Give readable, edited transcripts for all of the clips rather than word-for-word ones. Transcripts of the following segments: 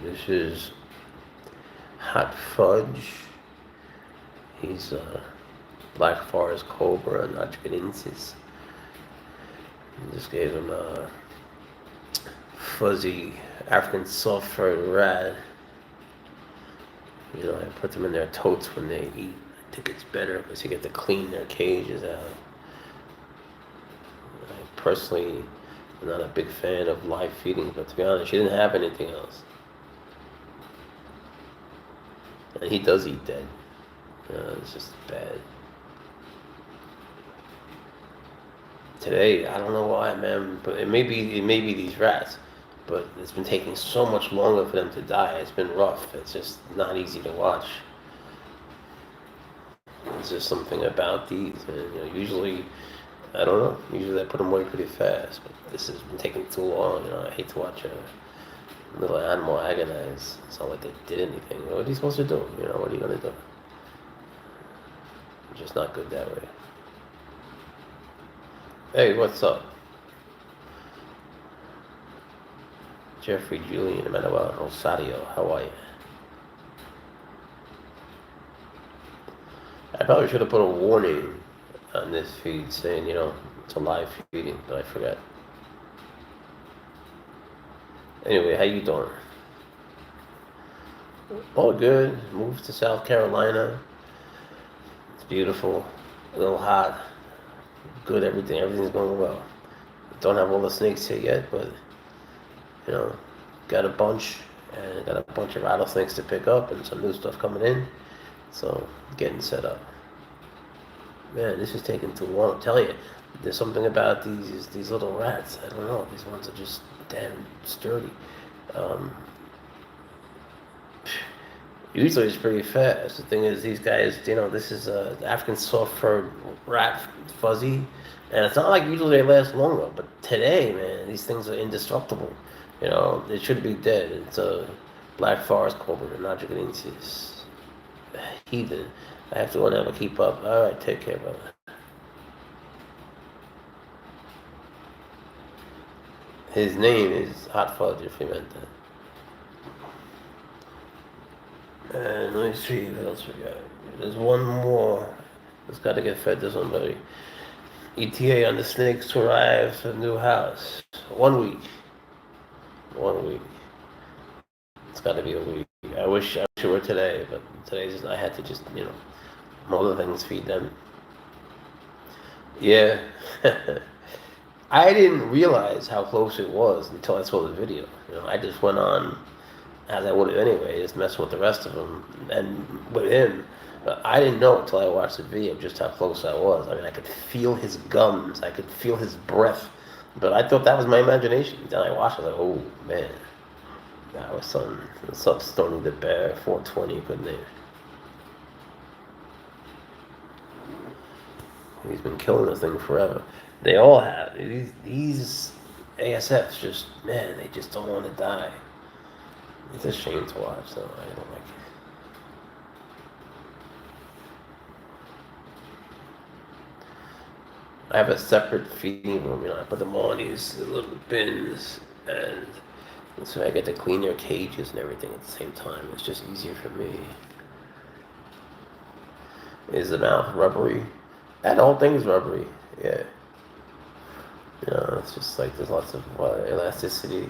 This is Hot Fudge. He's a Black Forest Cobra, Nachikenensis. Just gave him a fuzzy African soft-furred rat. You know, I put them in their totes when they eat. I think it's better because you get to clean their cages out. I personally am not a big fan of live feeding, but to be honest, she didn't have anything else. And he does eat dead. It's just bad. Today, I don't know why, man, but it may be these rats, but it's been taking so much longer for them to die. It's been rough. It's just not easy to watch. There's just something about these, and usually, I don't know. Usually, I put them away pretty fast, but this has been taking too long. I hate to watch a little animal agonize. It's not like they did anything. What are you supposed to do? What are you gonna do? It's just not good that way. Hey, what's up? Jeffrey, Julian, Manuel, Rosario, how are you? I probably should have put a warning on this feed saying, it's a live feeding, but I forgot. Anyway, how you doing? All good. Moved to South Carolina. It's beautiful. A little hot. Good, everything's going well. Don't have all the snakes here yet, but got a bunch of rattlesnakes to pick up and some new stuff coming in, so getting set up. Man, this is taking too long. I'm telling you, there's something about these little rats. I don't know. These ones are just damn sturdy. Usually it's pretty fast. The thing is, these guys, this is a African soft-furred rat, fuzzy, and it's not like usually they last longer, but today, man, these things are indestructible. It should be dead. It's a Black Forest Cobra, Nachikenensis. Heathen. I have to go now to keep up. Alright, take care, brother. His name is Hot Fudge, if you meant that. And let me see what else we got. There's one more. Just got to get fed to somebody. ETA on the snakes to arrive to the new house. 1 week. 1 week. It's got to be a week. I wish it were today, but today's I had to just, other things feed them. Yeah. I didn't realize how close it was until I saw the video. I just went on, as I would have anyway, just messing with the rest of them and with him. But I didn't know until I watched the video just how close I was. I mean, I could feel his gums. I could feel his breath. But I thought that was my imagination. Then I watched it, like, oh, man. That was something. What's up, Stony the Bear? 420, good name. He's been killing this thing forever. They all have. These ASFs just, man, they just don't want to die. It's a shame to watch, though. I don't like it. I have a separate feeding room. I put them all in these little bins, and so I get to clean their cages and everything at the same time. It's just easier for me. Is the mouth rubbery? That whole thing is rubbery. Yeah. It's just like there's lots of elasticity.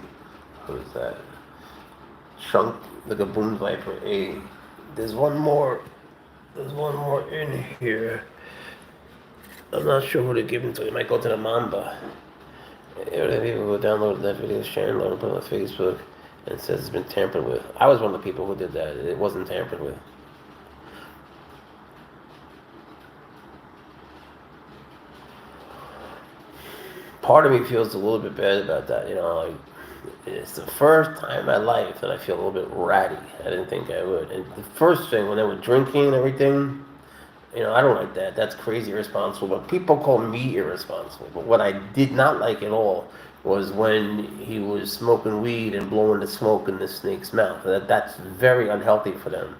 What is that? Shrunk the Gaboon Viper. Hey, there's one more. There's one more in here. I'm not sure who to give them to. You might go to the Mamba. People who downloaded that video, sharing it, and put it on Facebook, and it says it's been tampered with. I was one of the people who did that. It wasn't tampered with. Part of me feels a little bit bad about that. It's the first time in my life that I feel a little bit ratty. I didn't think I would. And the first thing, when they were drinking and everything, I don't like that. That's crazy irresponsible. But people call me irresponsible. But what I did not like at all was when he was smoking weed and blowing the smoke in the snake's mouth. That's very unhealthy for them.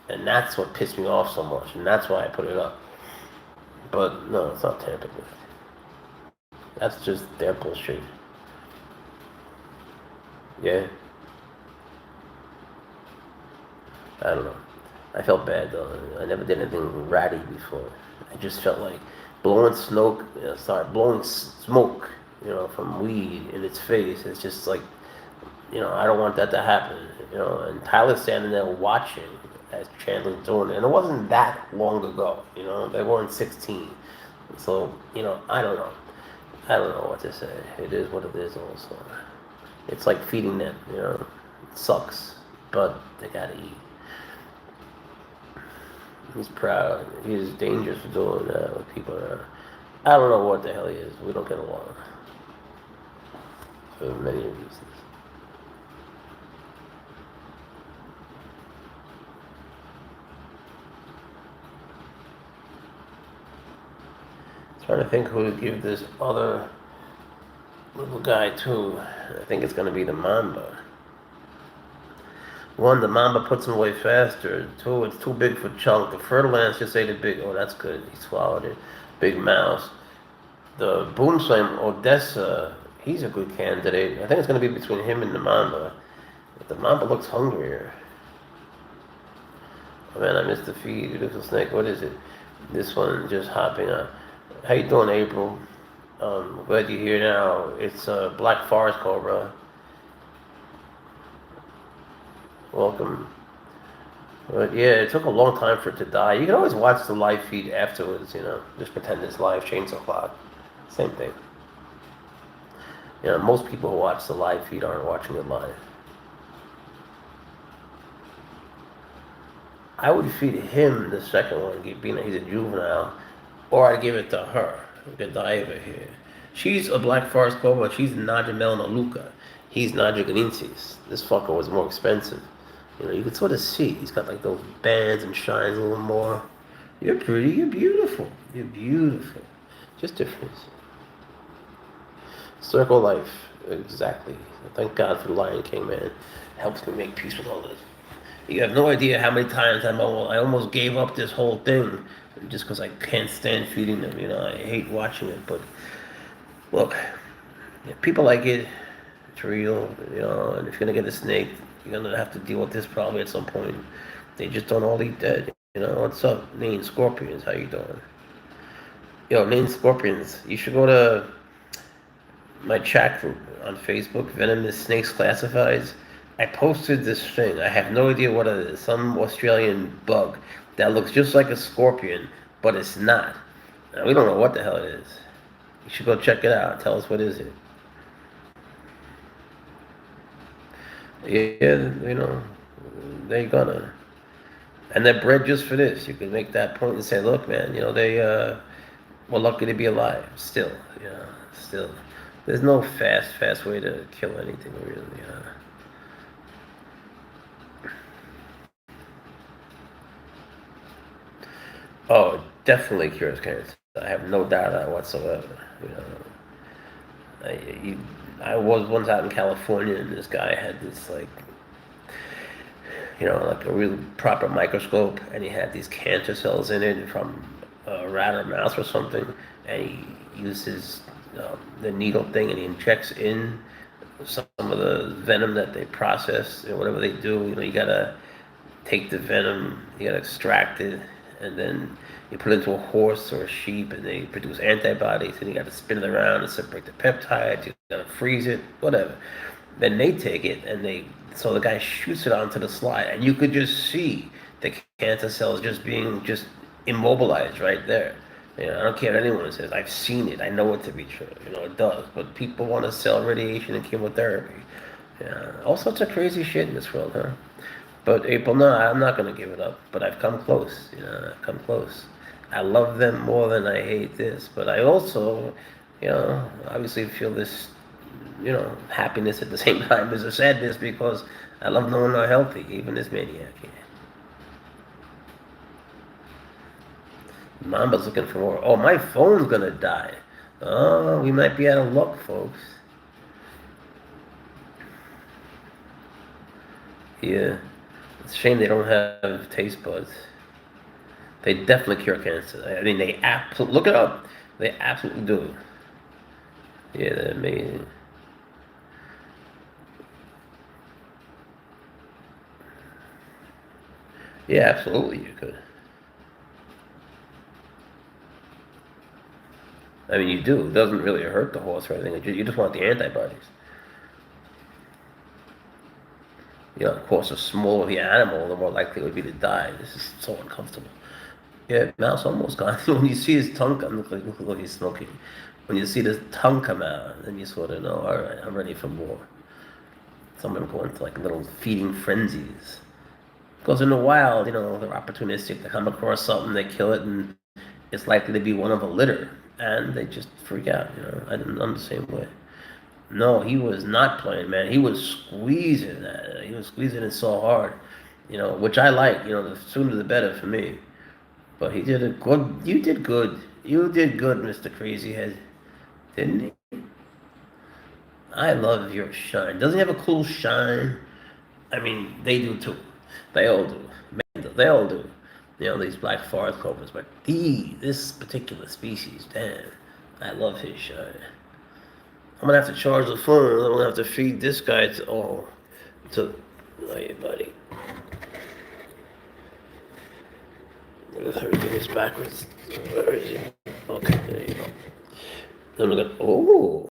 And that's what pissed me off so much. And that's why I put it up. But no, it's not tampered with. That's just their bullshit. Yeah. I don't know. I felt bad though. I never did anything ratty before. I just felt like blowing smoke, start blowing smoke, from weed in its face. It's just like, I don't want that to happen. And Tyler's standing there watching as Chandler's doing it. And it wasn't that long ago, they weren't 16. So, I don't know. I don't know what to say. It is what it is also. It's like feeding them, It sucks, but they gotta eat. He's proud. He's dangerous for doing that with people around. I don't know what the hell he is. We don't get along for many reasons. Trying to think who to give this other little guy to. I think it's going to be the mamba. One, the mamba puts him away faster. Two, it's too big for Chunk. The Fertilance just ate a big. Oh, that's good. He swallowed it. Big mouse. The boom slam Odessa. He's a good candidate. I think it's going to be between him and the mamba. But the mamba looks hungrier. Oh man, I missed the feed. Beautiful snake. What is it? This one just hopping up. How you doing, April? Glad you're here now. It's a black forest cobra. Welcome. But yeah, it took a long time for it to die. You can always watch the live feed afterwards, Just pretend it's live, change the clock. Same thing. Most people who watch the live feed aren't watching it live. I would feed him the second one, being that he's a juvenile, or I'd give it to her, Godiva here. She's a black forest cobra, she's Naja Melanaluca. He's Naja Ganinsis. This fucker was more expensive. You can sort of see. He's got like those bands and shines a little more. You're pretty, you're beautiful. You're beautiful. Just difference. Circle life. Exactly. Thank God for the Lion King, man. Helps me make peace with all this. You have no idea how many times I almost gave up this whole thing just because I can't stand feeding them. I hate watching it. But look, people like it. It's real, and if you're going to get a snake, you're going to have to deal with this probably at some point. They just don't all eat dead. What's up, Nain Scorpions? How you doing? Yo, Nain Scorpions, you should go to my chat group on Facebook, Venomous Snakes Classifieds. I posted this thing. I have no idea what it is. Some Australian bug that looks just like a scorpion, but it's not. We don't know what the hell it is. You should go check it out. Tell us what is it. Yeah, they're gonna. And they're bred just for this. You can make that point and say, look, man, they were lucky to be alive. Still, still. There's no fast way to kill anything, really. Oh, it definitely cures cancer. I have no doubt of that whatsoever. I was once out in California, and this guy had this like a real proper microscope, and he had these cancer cells in it from a rat or mouse or something, and he uses the needle thing, and he injects in some of the venom that they process, whatever they do. You gotta take the venom, you gotta extract it, and then you put it into a horse or a sheep, and they produce antibodies, and you gotta spin it around and separate the peptides, you gotta freeze it, whatever. Then they take it, and so the guy shoots it onto the slide, and you could just see the cancer cells just being immobilized right there. I don't care what anyone says. I've seen it. I know it to be true. It does. But people want to sell radiation and chemotherapy. All sorts of crazy shit in this world, huh? But April, no, I'm not going to give it up. But I've come close. I've come close. I love them more than I hate this. But I also, obviously feel this, happiness at the same time as a sadness because I love knowing they're healthy, even this maniac here. Mamba's looking for more. Oh, my phone's gonna die. Oh, we might be out of luck, folks. Yeah. It's a shame they don't have taste buds. They definitely cure cancer. I mean, they absolutely... Look it up. They absolutely do. Yeah, they're amazing. Yeah, absolutely, you could. I mean, you do. It doesn't really hurt the horse or anything. You just want the antibodies. You know, of course, the smaller the animal, the more likely it would be to die. This is so uncomfortable. Yeah, mouse almost gone. When you see his tongue come, look like he's smoking. When you see the tongue come out, then you sort of know, all right, I'm ready for more. Some of them go into like little feeding frenzies. Because in the wild, you know, they're opportunistic. They come across something, they kill it, and it's likely to be one of a litter. And they just freak out, you know. I'm the same way. No, he was not playing, man. He was squeezing that. He was squeezing it so hard, you know, which I like. You know, the sooner the better for me. But he did a good. You did good. You did good, Mr. Crazyhead, didn't he? I love your shine. Doesn't he have a cool shine? I mean, they do too. They all do. Man, they all do. You know, these black forest cobras. But this particular species, damn, I love his shine. I'm gonna have to charge the phone. I'm gonna have to feed this guy to. Hey, buddy. Everything is backwards. Where is he? Okay, there you go. Then we're gonna. Oh,